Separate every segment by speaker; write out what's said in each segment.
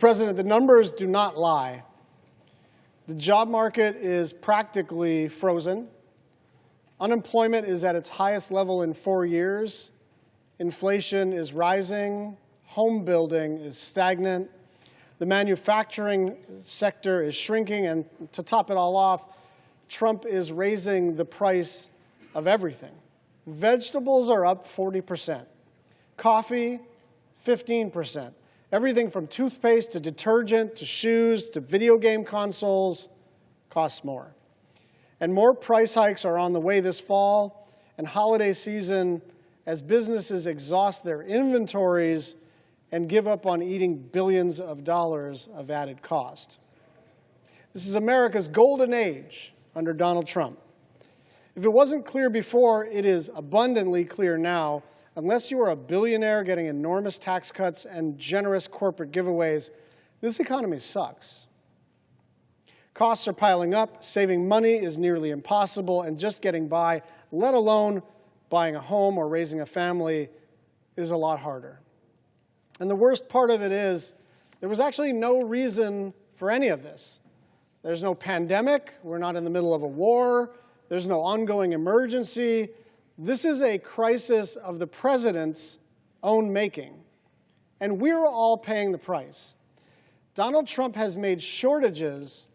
Speaker 1: President, the numbers do not lie. The job market is practically frozen. Unemployment is at its highest level in 4 years. Inflation is rising. Home building is stagnant. The manufacturing sector is shrinking. And to top it all off, Trump is raising the price of everything. Vegetables are up 40%. Coffee, 15%. Everything from toothpaste to detergent to shoes to video game consoles costs more. And more price hikes are on the way this fall and holiday season as businesses exhaust their inventories and give up on eating billions of dollars of added cost. This is America's golden age under Donald Trump. If it wasn't clear before, it is abundantly clear now. Unless you are a billionaire getting enormous tax cuts and generous corporate giveaways, this economy sucks. Costs are piling up, saving money is nearly impossible, and just getting by, let alone buying a home or raising a family, is a lot harder. And the worst part of it is, there was actually no reason for any of this. There's no pandemic, we're not in the middle of a war, there's no ongoing emergency. This is a crisis of the president's own making, and we're all paying the price. Donald Trump has made shortages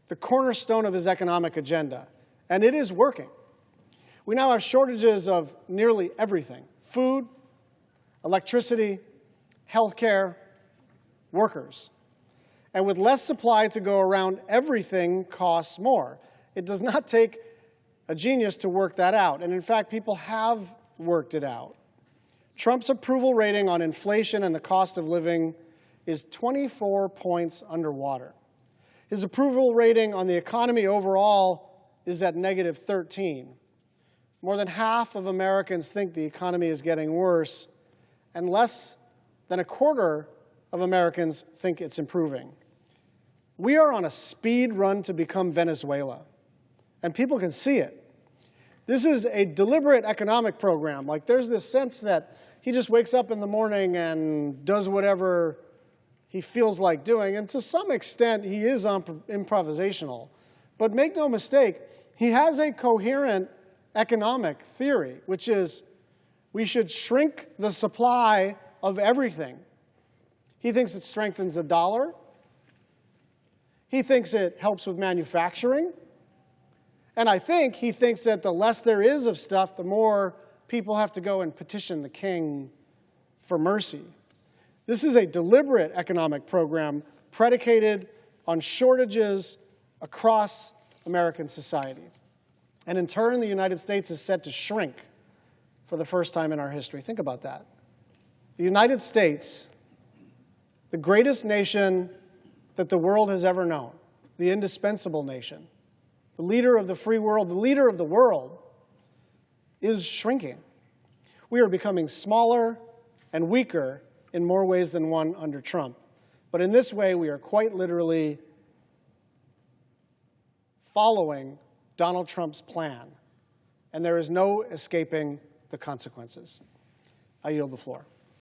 Speaker 1: the cornerstone of his economic agenda, and it is working. We now have shortages of nearly everything: food, electricity, healthcare, workers. And with less supply to go around, everything costs more. It does not take a genius to work that out. And in fact, people have worked it out. Trump's approval rating on inflation and the cost of living is 24 points underwater. His approval rating on the economy overall is at negative 13. More than half of Americans think the economy is getting worse, and less than a quarter of Americans think it's improving. We are on a speed run to become Venezuela, and people can see it. This is a deliberate economic program. Like, there's this sense that he just wakes up in the morning and does whatever he feels like doing, and to some extent, he is improvisational. But make no mistake, he has a coherent economic theory, which is we should shrink the supply of everything. He thinks it strengthens the dollar. He thinks it helps with manufacturing. And I think he thinks that the less there is of stuff, the more people have to go and petition the king for mercy. This is a deliberate economic program predicated on shortages across American society. And in turn, the United States is set to shrink for the first time in our history. Think about that. The United States, the greatest nation that the world has ever known, the indispensable nation, the leader of the free world, the leader of the world, is shrinking. We are becoming smaller and weaker in more ways than one under Trump. But in this way, we are quite literally following Donald Trump's plan, and there is no escaping the consequences. I yield the floor.